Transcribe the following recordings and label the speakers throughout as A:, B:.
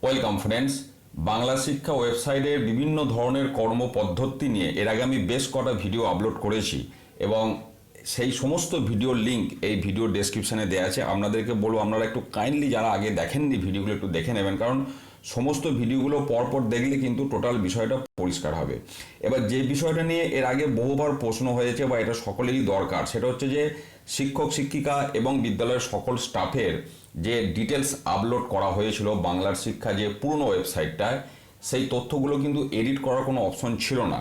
A: Welcome friends. Bangla শিক্ষা ওয়েবসাইটের বিভিন্ন ধরনের কর্মপদ্ধতি নিয়ে এর আগে আমি বেশ কটা ভিডিও আপলোড করেছি এবং সেই সমস্ত ভিডিওর লিঙ্ক এই ভিডিও ডেসক্রিপশানে দেওয়া আছে। আপনাদেরকে বলবো আপনারা একটু কাইন্ডলি যারা আগে দেখেননি ভিডিওগুলো একটু দেখে নেবেন, কারণ সমস্ত ভিডিওগুলো পরপর দেখলে কিন্তু টোটাল বিষয়টা পরিষ্কার হবে। এবার যে বিষয়টা নিয়ে এর আগে বহুবার প্রশ্ন হয়েছে বা এটা সকলেরই দরকার, সেটা হচ্ছে যে শিক্ষক শিক্ষিকা এবং বিদ্যালয়ের সকল স্টাফের যে ডিটেলস আপলোড করা হয়েছিল বাংলার শিক্ষা যে পুরনো ওয়েবসাইটটায়, সেই তথ্যগুলো কিন্তু এডিট করার কোনো অপশন ছিল না,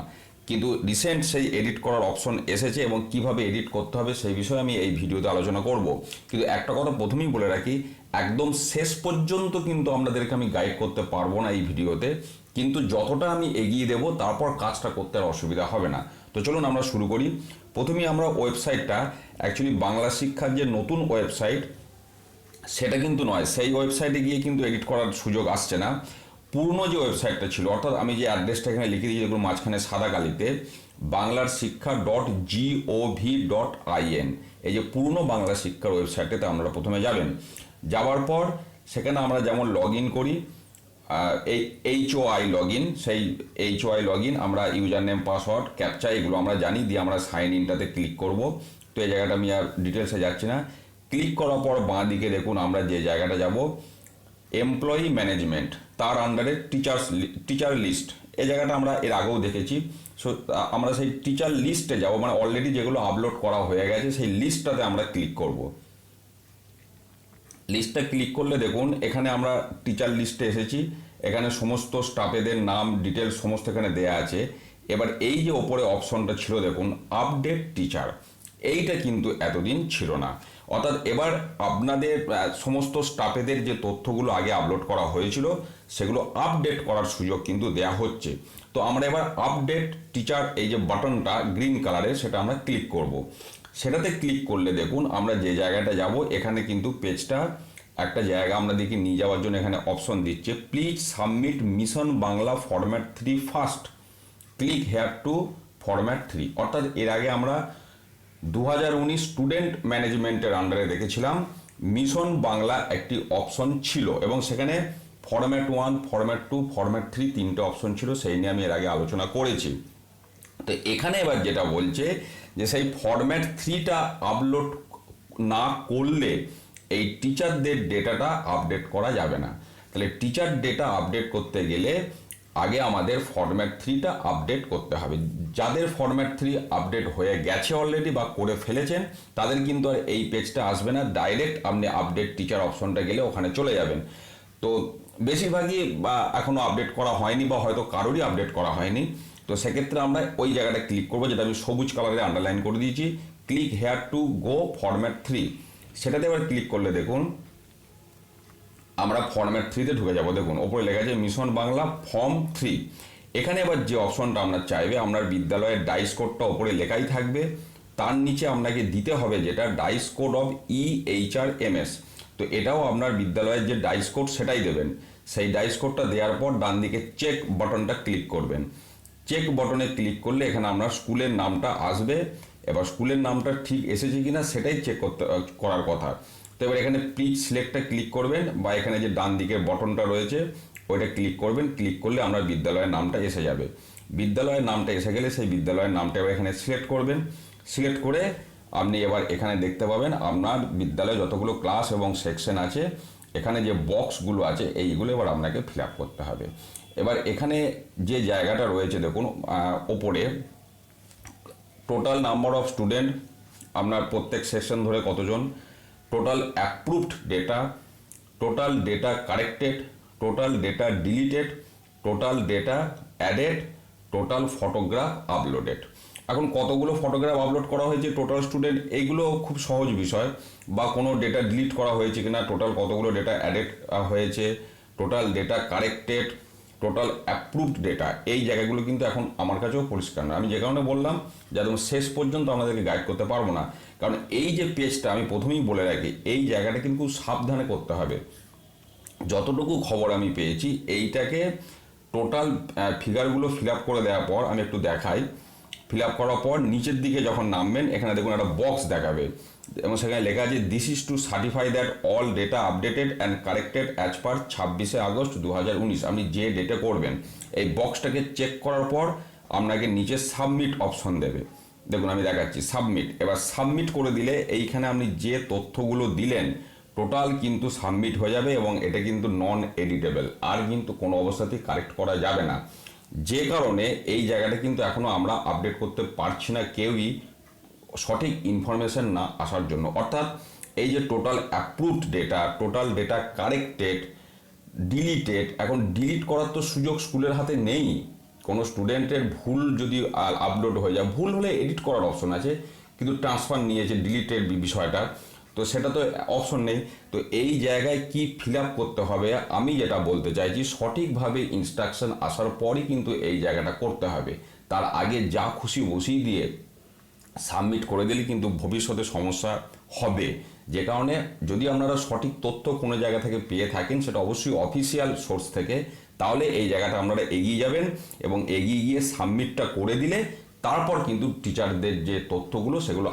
A: কিন্তু রিসেন্ট সেই এডিট করার অপশন এসেছে এবং কিভাবে এডিট করতে হবে সেই বিষয়ে আমি এই ভিডিওতে আলোচনা করব। কিন্তু একটা কথা প্রথমেই বলে রাখি, একদম শেষ পর্যন্ত কিন্তু আপনাদেরকে আমি গাইড করতে পারবো না এই ভিডিওতে, কিন্তু যতটা আমি এগিয়ে দেব তারপর কাজটা করতে আর অসুবিধা হবে না। তো চলুন আমরা শুরু করি। প্রথমেই আমরা ওয়েবসাইটটা অ্যাকচুয়ালি বাংলা শিক্ষার যে নতুন ওয়েবসাইট সেটা কিন্তু নয়, সেই ওয়েবসাইটে গিয়ে কিন্তু এডিট করার সুযোগ আসছে না। পুরনো যে ওয়েবসাইটটা ছিল, অর্থাৎ আমি যে অ্যাড্রেসটা এখানে লিখে দিয়েছি যেগুলো মাঝখানে সাদা কালিতে বাংলার শিক্ষা .gov.in, এই যে পুরনো বাংলা শিক্ষার ওয়েবসাইটটাতে আপনারা প্রথমে যাবেন। যাওয়ার পর সেখানে আমরা যেমন লগ ইন করি, এই HOI লগ ইন, সেই HOI লগ ইন আমরা ইউজার নেম পাসওয়ার্ড ক্যাপচা এগুলো আমরা জানি, দিয়ে আমরা সাইন ইনটাতে ক্লিক করব। তো এই জায়গাটা আমি আর ডিটেলসে যাচ্ছি না। ক্লিক করার পর বাঁ দিকে দেখুন আমরা যে জায়গাটা যাব এমপ্লয়ি ম্যানেজমেন্ট, তার আন্ডারে টিচার লিস্ট, এই জায়গাটা আমরা এর আগেও দেখেছি। সো আমরা সেই টিচার লিস্টে যাব, মানে অলরেডি যেগুলো আপলোড করা হয়ে গেছে সেই লিস্টটাতে আমরা ক্লিক করব। লিস্টটা ক্লিক করলে দেখুন এখানে আমরা টিচার লিস্টে এসেছি, এখানে সমস্ত স্টাফেদের নাম ডিটেলস সমস্ত এখানে দেয়া আছে। এবার এই যে ওপরে অপশনটা ছিল দেখুন আপডেট টিচার, এইটা কিন্তু এতদিন ছিল না। অর্থাৎ এবার আপনাদের সমস্ত স্টাফেদের যে তথ্যগুলো আগে আপলোড করা হয়েছিল সেগুলো আপডেট করার সুযোগ কিন্তু দেয়া হচ্ছে। তো আমরা এবার আপডেট টিচার এই যে বাটনটা গ্রিন কালারের, সেটা আমরা ক্লিক করব। সেটাতে ক্লিক করলে দেখুন আমরা যে জায়গাটা যাব এখানে কিন্তু পেজটা একটা জায়গা আমরা দেখি নিয়ে যাওয়ার জন্য এখানে অপশন দিচ্ছে please submit mission Bangla format 3 first, click here two format 3। অর্থাৎ এর আগে আমরা 2019 স্টুডেন্ট ম্যানেজমেন্টের আন্ডারে দেখেছিলাম মিশন বাংলা একটি অপশন ছিল এবং সেখানে ফরম্যাট 1, ফরম্যাট 2, ফরম্যাট 3 তিনটে অপশন ছিল, সেই নিয়ে আমি এর আগে আলোচনা করেছি। তো এখানে এবার যেটা বলছে যে সেই ফরম্যাট 3টা আপলোড না করলে এই টিচারদের ডেটাটা আপডেট করা যাবে না। তাহলে টিচার ডেটা আপডেট করতে গেলে আগে আমাদের ফরম্যাট 3টা আপডেট করতে হবে। যাদের ফরম্যাট 3 আপডেট হয়ে গেছে অলরেডি বা করে ফেলেছেন তাদের কিন্তু আর এই পেজটা আসবে না, ডাইরেক্ট আপনি আপডেট টিচার অপশনটা গেলে ওখানে চলে যাবেন। তো বেশিরভাগই বা এখনও আপডেট করা হয়নি বা হয়তো কারোরই আপডেট করা হয়নি, তো সেক্ষেত্রে আমরা ওই জায়গাটা ক্লিক করবো যেটা আমি সবুজ কালারে আন্ডারলাইন করে দিয়েছি, click here to go format 3। সেটাতে এবার ক্লিক করলে দেখুন আমরা ফরম্যাট 3তে ঢুকে যাব। দেখুন ওপরে লেখা আছে মিশন বাংলা ফর্ম 3। এখানে এবার যে অপশনটা আমরা চাইবে, আপনার বিদ্যালয়ের ডাইস কোডটা ওপরে লেখাই থাকবে, তার নিচে আপনাকে দিতে হবে যেটা ডাইস কোড অফ EHRMS। তো এটাও আপনার বিদ্যালয়ের যে ডাইস কোড সেটাই দেবেন। সেই ডাইস কোডটা দেওয়ার পর ডান দিকে চেক বাটনটা ক্লিক করবেন। চেক বাটনে ক্লিক করলে এখানে আপনার স্কুলের নামটা আসবে। এবার স্কুলের নামটা ঠিক এসেছে কিনা সেটাই চেক করার কথা। তো এবার এখানে প্লিজ সিলেক্টটা ক্লিক করবেন বা এখানে যে ডান দিকের বটনটা রয়েছে ওইটা ক্লিক করবেন। ক্লিক করলে আপনার বিদ্যালয়ের নামটা এসে যাবে। বিদ্যালয়ের নামটা এসে গেলে সেই বিদ্যালয়ের নামটা এবার এখানে সিলেক্ট করবেন। সিলেক্ট করে আপনি এবার এখানে দেখতে পাবেন আপনার বিদ্যালয়ে যতগুলো ক্লাস এবং সেকশন আছে, এখানে যে বক্সগুলো আছে এইগুলো এবার আপনাকে ফিল আপ করতে হবে। এবার এখানে যে জায়গাটা রয়েছে দেখুন ওপরে টোটাল নাম্বার অফ স্টুডেন্ট, আপনার প্রত্যেক সেকশন ধরে কতজন, total approved data, total data corrected, total data deleted, total data added, total photograph uploaded. এখন কতগুলো ফটোগ্রাফ আপলোড করা হয়েছে টোটাল স্টুডেন্ট, এইগুলো খুব সহজ বিষয়, বা কোনো ডেটা ডিলিট করা হয়েছে কিনা, টোটাল কতগুলো ডেটা অ্যাডেড হয়েছে, total data corrected, total approved data, এই জায়গাগুলো কিন্তু এখন আমার কাছেও পরিষ্কার নয়। আমি যে কারণে বললাম যে একদম শেষ পর্যন্ত আপনাদেরকে গাইড করতে পারবো না, কারণ এই যে পেজটা আমি প্রথমেই বলে রাখি এই জায়গাটা কিন্তু সাবধানে করতে হবে। যতটুকু খবর আমি পেয়েছি এইটাকে টোটাল ফিগারগুলো ফিল আপ করে দেওয়ার পর আমি একটু দেখাই, ফিল আপ করার পর নিচের দিকে যখন নামবেন এখানে দেখুন একটা বক্স দেখাবে এবং সেখানে লেখা আছে this is to certify that all data updated and corrected as per 26শে আগস্ট 2019। আপনি যে ডেটে করবেন এই বক্সটাকে চেক করার পর আপনাকে নিচে সাবমিট অপশন দেবে। দেখুন আমি দেখাচ্ছি সাবমিট। এবার সাবমিট করে দিলে এইখানে আপনি যে তথ্যগুলো দিলেন টোটাল কিন্তু সাবমিট হয়ে যাবে এবং এটা কিন্তু নন এডিটেবল, আর কিন্তু কোনো অবস্থাতেই কারেক্ট করা যাবে না। যে কারণে এই জায়গাটা কিন্তু এখনো আমরা আপডেট করতে পারছি না কেউই, সঠিক ইনফরমেশন না আসার জন্য। অর্থাৎ এই যে total approved data, total data corrected, deleted, এখন ডিলিট করার তো সুযোগ স্কুলের হাতে নেই। কোনো স্টুডেন্টের ভুল যদি আপলোড হয়ে যায়, ভুল হলে এডিট করার অপশন আছে, কিন্তু ট্রান্সফার নিয়েছে ডিলিটেড বিষয়টা, তো সেটা তো অপশন নেই। তো এই জায়গায় কি ফিল আপ করতে হবে, আমি যেটা বলতে চাইছি সঠিকভাবে ইনস্ট্রাকশন আসার পরই কিন্তু এই জায়গাটা করতে হবে। তার আগে যা খুশি বসিয়ে দিয়ে সাবমিট করে দিলে কিন্তু ভবিষ্যতে সমস্যা হবে। যে কারণে যদি আপনারা সঠিক তথ্য কোনো জায়গা থেকে পেয়ে থাকেন সেটা অবশ্যই অফিসিয়াল সোর্স থেকে, তাহলে এই জায়গাটা আপনারা এগিয়ে যাবেন এবং এগিয়ে গিয়ে সাবমিটটা করে দিলে তারপর কিন্তু টিচারদের যে তথ্যগুলো সেগুলো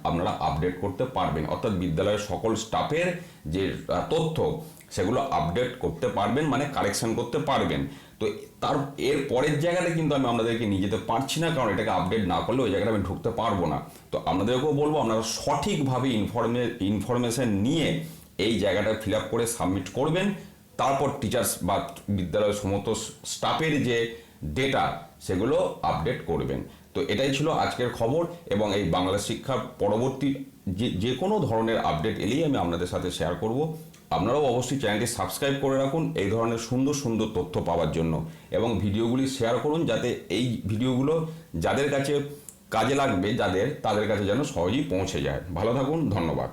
A: আপনারা আপডেট করতে পারবেন। অর্থাৎ বিদ্যালয়ের সকল স্টাফের যে তথ্য সেগুলো আপডেট করতে পারবেন, মানে কারেকশন করতে পারবেন। তো তার এর পরের জায়গাটা কিন্তু আমি আপনাদেরকে নিয়ে যেতে পারছি না, কারণ এটাকে আপডেট না করলে ওই জায়গাটা আমি ঢুকতে পারবো না। তো আপনাদেরকেও বলবো আপনারা সঠিকভাবে ইনফরমেশন নিয়ে এই জায়গাটা ফিল আপ করে সাবমিট করবেন। তারপর টিচার্স বা বিদ্যালয়ের সমস্ত স্টাফের যে ডেটা সেগুলো আপডেট করবেন। তো এটাই ছিল আজকের খবর, এবং এই বাংলা শিক্ষার পরবর্তী যে কোনো ধরনের আপডেট এলেই আমি আপনাদের সাথে শেয়ার করব। আপনারাও অবশ্যই চ্যানেলটি সাবস্ক্রাইব করে রাখুন এই ধরনের সুন্দর সুন্দর তথ্য পাওয়ার জন্য, এবং ভিডিওগুলি শেয়ার করুন যাতে এই ভিডিওগুলো যাদের কাছে কাজে লাগবে, তাদের কাছে যেন সহজেই পৌঁছে যায়। ভালো থাকুন, ধন্যবাদ।